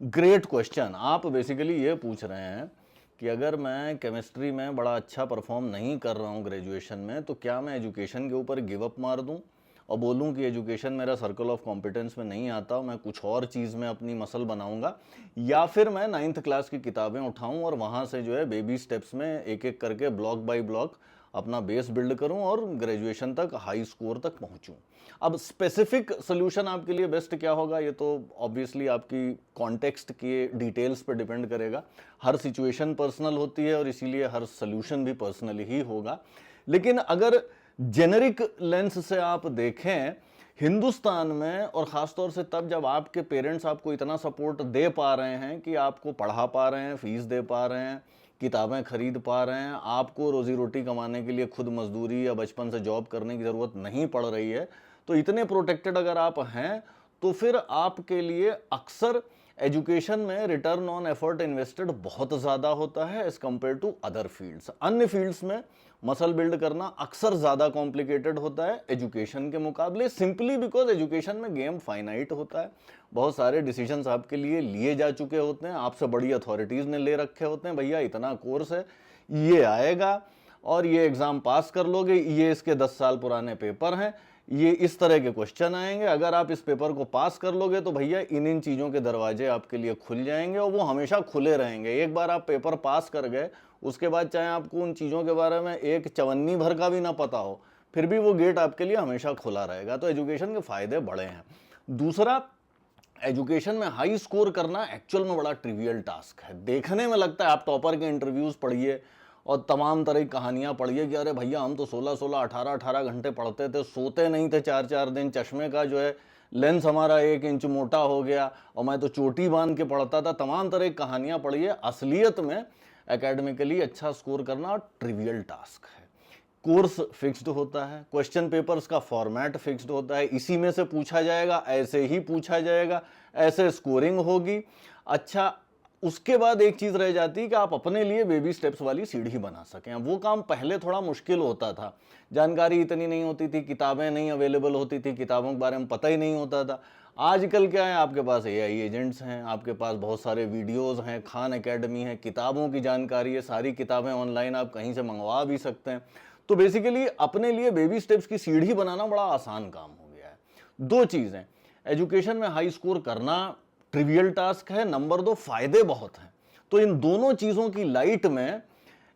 Great question. आप basically ये पूछ रहे हैं कि अगर मैं केमिस्ट्री में बड़ा अच्छा परफॉर्म नहीं कर रहा हूँ ग्रेजुएशन में, तो क्या मैं एजुकेशन के ऊपर गिव अप मार दूँ और बोलूँ कि एजुकेशन मेरा सर्कल ऑफ कॉम्पिटेंस में नहीं आता, मैं कुछ और चीज़ में अपनी मसल बनाऊंगा, या फिर मैं 9th क्लास की किताबें उठाऊं और वहाँ से जो है बेबी स्टेप्स में एक एक करके ब्लॉक बाय ब्लॉक अपना बेस बिल्ड करूं और ग्रेजुएशन तक हाई स्कोर तक पहुंचूं। अब स्पेसिफिक सोल्यूशन आपके लिए बेस्ट क्या होगा, ये तो ऑब्वियसली आपकी कॉन्टेक्स्ट के डिटेल्स पर डिपेंड करेगा। हर सिचुएशन पर्सनल होती है और इसीलिए हर सोल्यूशन भी पर्सनली ही होगा। लेकिन अगर जेनरिक लेंस से आप देखें हिंदुस्तान में, और ख़ासतौर से तब जब आपके पेरेंट्स आपको इतना सपोर्ट दे पा रहे हैं कि आपको पढ़ा पा रहे हैं, फीस दे पा रहे हैं, किताबें खरीद पा रहे हैं, आपको रोजी रोटी कमाने के लिए खुद मजदूरी या बचपन से जॉब करने की ज़रूरत नहीं पड़ रही है, तो इतने प्रोटेक्टेड अगर आप हैं तो फिर आपके लिए अक्सर एजुकेशन में रिटर्न ऑन एफर्ट इन्वेस्टेड बहुत ज़्यादा होता है as compare to other fields. अन्य फील्ड्स में मसल बिल्ड करना अक्सर ज़्यादा कॉम्प्लिकेटेड होता है एजुकेशन के मुकाबले, सिंपली बिकॉज एजुकेशन में गेम फाइनाइट होता है। बहुत सारे डिसीजंस आपके लिए लिए जा चुके होते हैं, आपसे बड़ी अथॉरिटीज़ ने ले रखे होते हैं, भैया इतना कोर्स है, ये आएगा और ये एग्ज़ाम पास कर लोगे, ये इसके 10 साल पुराने पेपर हैं, ये इस तरह के क्वेश्चन आएंगे, अगर आप इस पेपर को पास कर लोगे तो भैया इन चीज़ों के दरवाजे आपके लिए खुल जाएंगे और वो हमेशा खुले रहेंगे। एक बार आप पेपर पास कर गए, उसके बाद चाहे आपको उन चीज़ों के बारे में एक चवन्नी भर का भी ना पता हो, फिर भी वो गेट आपके लिए हमेशा खुला रहेगा। तो एजुकेशन के फ़ायदे बड़े हैं। दूसरा, एजुकेशन में हाई स्कोर करना एक्चुअल में बड़ा ट्रिवियल टास्क है। देखने में लगता है, आप टॉपर के इंटरव्यूज़ पढ़िए और तमाम तरह की कहानियाँ पढ़िए कि अरे भैया हम तो 16-16, 18-18 घंटे पढ़ते थे, सोते नहीं थे 4-4 दिन, चश्मे का जो है लेंस हमारा 1 इंच मोटा हो गया और मैं तो चोटी बांध के पढ़ता था। तमाम तरह की कहानियाँ पढ़िए। असलियत में एकेडमिकली अच्छा स्कोर करना ट्रिवियल टास्क है। कोर्स फिक्स्ड होता है, क्वेश्चन पेपर्स का फॉर्मेट फिक्स्ड होता है, इसी में से पूछा जाएगा, ऐसे ही पूछा जाएगा, ऐसे स्कोरिंग होगी। अच्छा, उसके बाद एक चीज रह जाती है कि आप अपने लिए बेबी स्टेप्स वाली सीढ़ी बना सकें। वो काम पहले थोड़ा मुश्किल होता था, जानकारी इतनी नहीं होती थी, किताबें नहीं अवेलेबल होती थी, किताबों के बारे में पता ही नहीं होता था। आजकल क्या है, आपके पास एआई एजेंट्स हैं, आपके पास बहुत सारे वीडियोस हैं, खान एकेडमी है, किताबों की जानकारी है, सारी किताबें ऑनलाइन आप कहीं से मंगवा भी सकते हैं। तो बेसिकली अपने लिए बेबी स्टेप्स की सीढ़ी बनाना बड़ा आसान काम हो गया है। दो चीज़ें, एजुकेशन में हाई स्कोर करना ट्रिवियल टास्क है, नंबर 2 फायदे बहुत हैं। तो इन दोनों चीज़ों की लाइट में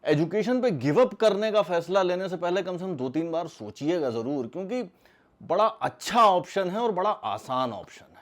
एजुकेशन पे गिव अप करने का फैसला लेने से पहले कम से कम 2-3 बार सोचिएगा ज़रूर, क्योंकि बड़ा अच्छा ऑप्शन है और बड़ा आसान ऑप्शन है।